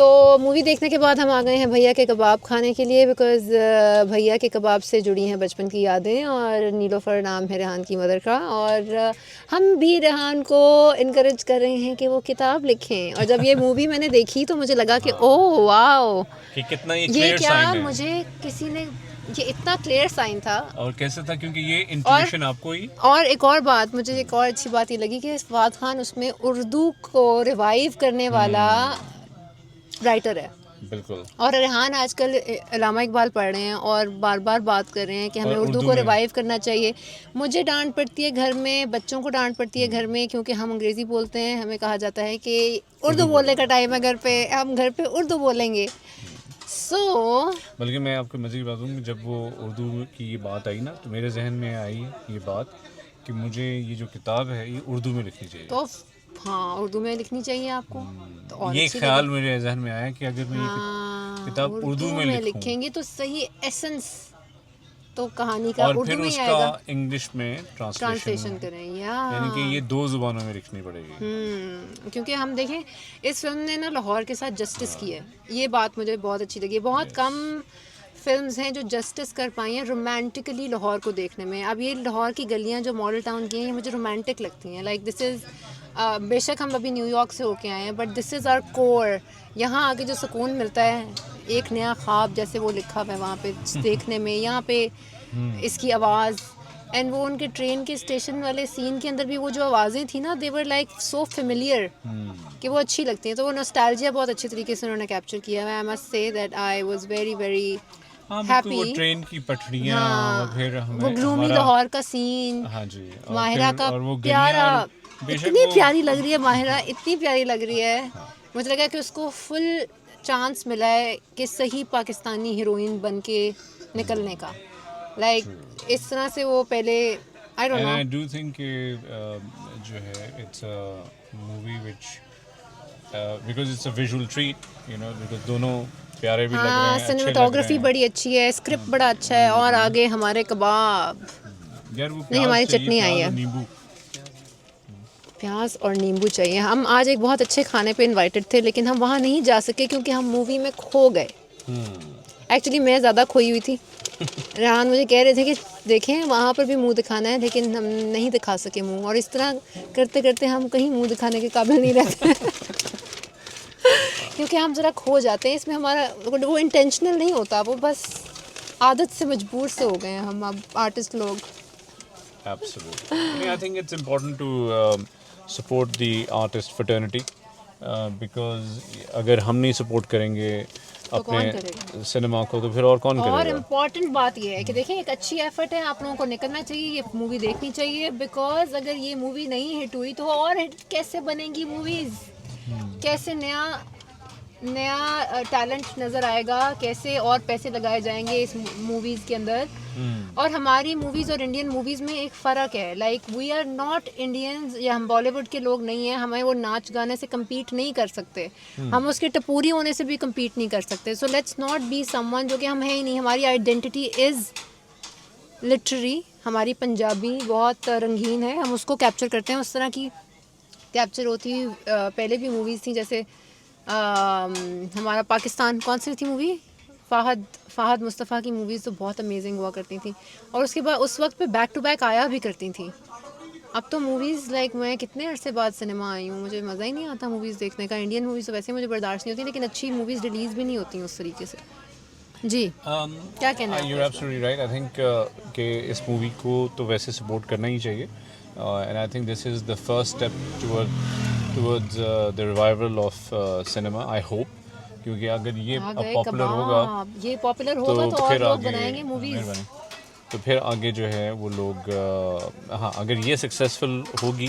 तो मूवी देखने के बाद हम आ गए हैं भैया के कबाब खाने के लिए, बिकॉज़ भैया के कबाब से जुड़ी हैं बचपन की यादें, और नीलोफ़र नाम है रेहान की मदर का, और हम भी रेहान को इनकरेज कर रहे हैं कि वो किताब लिखें। और जब ये मूवी मैंने देखी तो मुझे लगा कि ओह वाओ, कि कितना ये ये क्लियर क्या, साइन है। मुझे किसी ने, ये इतना क्लियर साइन था। और कैसे था, क्योंकि ये इंट्यूशन आपको ही और एक और बात, मुझे एक और अच्छी बात ये लगी कि फवाद खान उसमें उर्दू को रिवाइव करने वाला राइटर है। बिल्कुल। और रेहान आजकल अल्लामा इकबाल पढ़ रहे हैं और बार बार बात कर रहे हैं कि हमें और उर्दू को में। रिवाइव करना चाहिए। मुझे डांट पड़ती है घर में, बच्चों को डांट पड़ती है घर में, क्योंकि हम अंग्रेज़ी बोलते हैं। हमें कहा जाता है कि उर्दू बोलने का टाइम है घर पे, हम घर पे उर्दू बोलेंगे। बल्कि मैं आपको मज़े की बात हूँ, जब वो उर्दू की ये बात आई ना, तो मेरे जहन में आई ये बात कि मुझे ये जो किताब है ये उर्दू में लिखनी चाहिए। तो हाँ, उर्दू में लिखनी चाहिए आपको, तो और ये अच्छी ख्याल लगे। मेरे जहन में आया कि अगर मैं ये किताब उर्दू में लिखूं, लिखेंगे तो सही एसेंस तो कहानी का और उर्दू फिर में ही उसका आएगा। इंग्लिश में ट्रांसलेशन करें यानी कि ये 2 ज़ुबानों में लिखनी पड़ेगी। क्योंकि हम देखें, इस फिल्म ने ना लाहौर के साथ जस्टिस की है। ये बात मुझे बहुत अच्छी लगी। बहुत कम फिल्म्स हैं जो जस्टिस कर पाई हैं रोमांटिकली लाहौर को देखने में। अब ये लाहौर की गलियां जो मॉडल टाउन की हैं, ये मुझे रोमांटिक लगती हैं। लाइक दिस इज़, बेशक हम अभी न्यूयॉर्क से होके आए हैं, but this is our core. यहाँ आके जो सुकून मिलता है, एक नया ख्वाब जैसे वो लिखा हुआ है वहाँ पे देखने में, यहाँ पे इसकी आवाज़, एंड वो उनके ट्रेन के स्टेशन वाले सीन के अंदर भी वो जो आवाज़ें थी ना, दे वर लाइक सो फेमिलियर कि वो अच्छी लगती हैं। तो वो नॉस्टैल्जिया बहुत अच्छी तरीके से उन्होंने कैप्चर किया है। I must say that I was very very happy. वो ट्रेन की पटरियाँ, हाँ, और फिर हमें वो ग्लूमी लाहौर का सीन, हाँ जी, और माहिरा फिर का और वो प्यारा, इतनी वो प्यारी लग रही है माहिरा, इतनी प्यारी लग रही है। मुझे लगा कि उसको फुल चांस मिला है कि सही पाकिस्तानी हीरोइन बन के निकलने का। लाइक इस तरह से वो पहले, I don't know. I do think जो है it's a movie which because it's a visual treat, because दोनों प्यारे भी लग रहे हाँ, हैं, अच्छे लग रहे सिनेमाटोग्राफी हैं। बड़ी अच्छी है, स्क्रिप्ट बड़ा अच्छा है, और आगे हमारे कबाब, यार वो नहीं प्याज हमारी चाहिए, चटनी आई प्याज है, और नींबू। प्याज और नींबू चाहिए। हम आज एक बहुत अच्छे खाने पे इनवाइटेड थे, लेकिन हम वहाँ नहीं जा सके क्योंकि हम मूवी में खो गए। एक्चुअली मैं ज़्यादा खोई हुई थी। रेहान मुझे कह रहे थे कि देखें वहाँ पर भी मुंह दिखाना है, लेकिन हम नहीं दिखा सके मुंह, और इस तरह करते करते हम कहीं मुंह दिखाने के काबिल नहीं रहते क्योंकि हम ज़रा खो जाते हैं इसमें। हमारा वो इंटेंशनल नहीं होता, वो बस आदत से मजबूर से हो गए हैं हम अब आर्टिस्ट लोग। Absolutely. I think it's important to support the artist fraternity because अगर हम नहीं support करेंगे तो कौन अपने करेगा? सिनेमा को, तो फिर और कौन और करेगा? इम्पॉर्टेंट बात ये है कि देखिए, एक अच्छी एफर्ट है, आप लोगों को निकलना चाहिए, ये मूवी देखनी चाहिए, बिकॉज अगर ये मूवी नहीं हिट हुई तो और हिट कैसे बनेंगी मूवीज़, कैसे नया नया टैलेंट नज़र आएगा, कैसे और पैसे लगाए जाएंगे इस मूवीज़ के अंदर। और हमारी मूवीज़ और इंडियन मूवीज़ में एक फ़र्क है। Like we are not Indians, या हम बॉलीवुड के लोग नहीं हैं, हमें वो नाच गाने से कम्पीट नहीं कर सकते, हम उसके टपूरी होने से भी कम्पीट नहीं कर सकते। So let's not be someone जो कि हम है ही नहीं। हमारी आइडेंटिटी इज़ लिटरेरी, हमारी पंजाबी बहुत रंगीन है, हम उसको कैप्चर करते हैं। उस तरह की कैप्चर होती पहले भी मूवीज़ थी, जैसे हमारा पाकिस्तान, कौन सी थी मूवी, फ़ाहद मुस्तफ़ा की मूवीज़ तो बहुत अमेजिंग हुआ करती थी, और उसके बाद उस वक्त पे बैक टू बैक आया भी करती थी। अब तो मूवीज़ लाइक, मैं कितने अरसे बाद सिनेमा आई हूँ, मुझे मज़ा ही नहीं आता मूवीज़ देखने का। इंडियन मूवीज़ तो वैसे मुझे बर्दाश्त नहीं होती, लेकिन अच्छी मूवीज़ रिलीज़ भी नहीं होती हैं उस तरीके से। जी, क्या कहना है? You're absolutely right. I think कि इस मूवी को तो वैसे सपोर्ट करना ही चाहिए, and I think this is the first step towards the revival of cinema. I hope, क्योंकि अगर ये पॉपुलर होगा, ये पॉपुलर होगा तो और फिर लोग आगे बनाएंगे मूवीज़। मेहरबानी, तो फिर आगे जो है वो लोग हाँ, अगर ये सक्सेसफुल होगी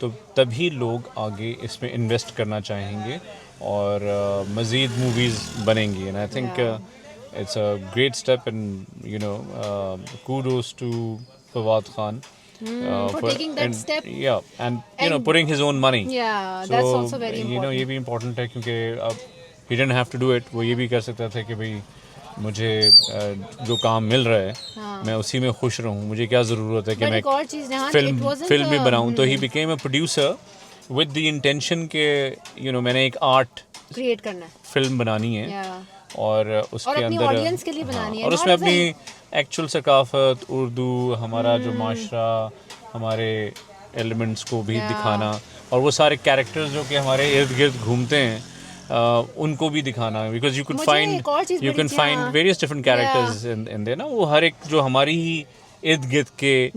तो तभी लोग आगे इसमें इन्वेस्ट करना चाहेंगे और मज़ीद मूवीज़ बनेंगी। And I think it's a great step, and kudos to Fawad Khan for taking that step. Yeah, and putting his own money. Yeah, that's also very important. ये भी important है, क्योंकि अब he didn't have to do it. वो ये भी कर सकता था कि भाई मुझे जो काम मिल रहा है मैं उसी में खुश रहूँ, मुझे क्या ज़रूरत है कि मैं फिल्म भी बनाऊँ। तो he became a producer with the intention के मैंने एक आर्ट क्रिएट करना है फिल्म बनानी है या और उसके अपनी अंदर audience के लिए बनानी है, और not उसमें as a- अपनी एक्चुअल सकाफत, उर्दू, हमारा जो माशरा, हमारे एलिमेंट्स को भी Yeah. दिखाना और वो सारे कैरेक्टर्स जो कि हमारे इर्द गिर्द घूमते हैं उनको भी दिखाना, बिकॉज यू कैन मुझे फाइंड एक और चीज़ यू बड़ी कैन थी, फाइंड हाँ। Various different characters in their ना, वो हर एक जो हमारी ही इर्द गिर्द के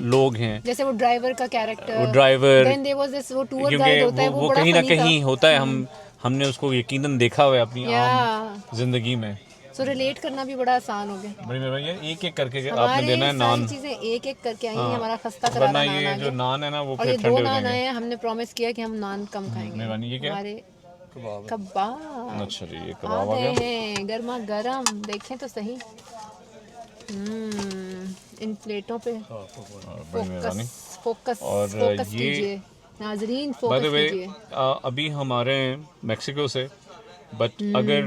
लोग हैं, जैसे वो ड्राइवर का कैरेक्टर, वो driver, then there was this वो टूर क्योंकि गाइड होता है, वो बड़ा कहीं ना funny था। कहीं होता है, हमने उसको यकीनन देखा हुआ है अपनी आम जिंदगी में। सो रिलेट करना भी बड़ा आसान हो गया। बड़ी मेहरबानी, एक एक करके आपने हमारे देना है नान, सारी चीजें एक एक करके आई हैं, हमारा खस्ता वरना करारा नान ये आ जो गया। नान है ना वो और ये फिर दो ठंडे हो नान आए जाएंगे। हैं, हमने प्रॉमिस किया कि हम नान कम खाएंगे। मेहरबानी, ये क्या है? हमारे कबाब अच्छा जी, ये आ कबाब आ गए गया। हैं, गर्मा गर्म, देखें तो सही। इन प्लेटों पे बड़ी मेहरबानी। फोकस और फोकस ये- कीजिए नाजरीन, बाय द फोकस वे कीजिए। अभी हमारे मैक्सिको से, बट अगर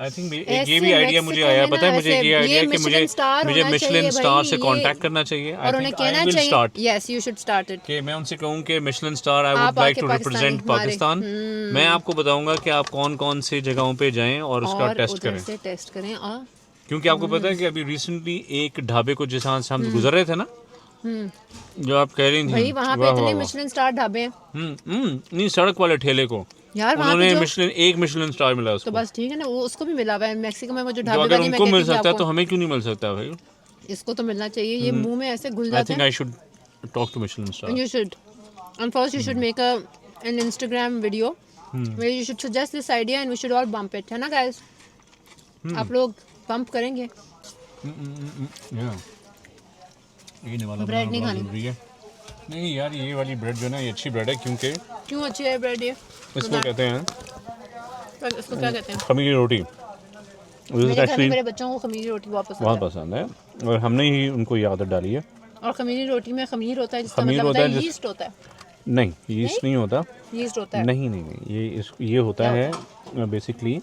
आई थिंक ये ऐसे भी आइडिया मुझे मेक्सिको आया, में पता है ना मुझे ऐसे ये आइडिया ये कि मुझे मिशेलिन स्टार मुझे होना मिशेलिन चाहिए स्टार भाई, से ये- कांटेक्ट करना चाहिए। और उन्हें आई कहना विल चाहिए start yes you should start it. कि मैं उनसे कहूँ कि मिशेलिन स्टार आई आप वुड लाइक आके टू रिप्रेजेंट पाकिस्तान पाकिस्तान। मैं आपको बताऊंगा कि आप कौन कौन से जगहों पे जाएं और उसका और टेस्ट उधर करें, से टेस्ट करें। और क्योंकि आपको पता है कि अभी रिसेंटली एक ढाबे को जहाँ से हम गुजर रहे थे ना, जो आप कह रही थी, भाई वहाँ पे वाह, इतने वाह, वाह। मिशेलिन स्टार ढाबे हैं नहीं, सड़क वाले ठेले को यार, वहाँ पे उन्होंने जो एक मिशेलिन स्टार मिला तो उसको। बस ठीक है ना, वो उसको भी मिला हुआ है मैक्सिको में, वो जो जो ढाबे अगर वाली मैं उनको कहती मिल थी सकता है तो आपको, हमें क्यों नहीं मिल सकता भाई? इसको तो मिलना चाहिए, ये मुंह में ऐसे घुल आई जाते थिंक हैं। I should talk to Michelin star. You should. And first you should make an Instagram video where you should suggest this idea and we should all bump it, है ना guys? आप लोग bump करेंगे? ये वाला Bread बनाना नहीं बड़ा खानी। जरूरी है। नहीं यार, ये वाली ब्रेड जो है ना, ये अच्छी ब्रेड है, क्योंकि क्यों अच्छी है ब्रेड ये? इसको कहते हैं इसको क्या कहते हैं? खमीरी रोटी। मेरे घर में एक्चुअली मेरे बच्चों को खमीरी रोटी बहुत पसंद बहुत है। पसंद है और हमने ही उनको ये आदत डाली है। और खमीरी रोटी में खमीर होता है, जिसका खमीर मतलब होता होता है है जिस- यीस्ट होता है। नहीं, यीस्ट नहीं होता। यीस्ट होता है। नहीं, ये होता क्या है बेसिकली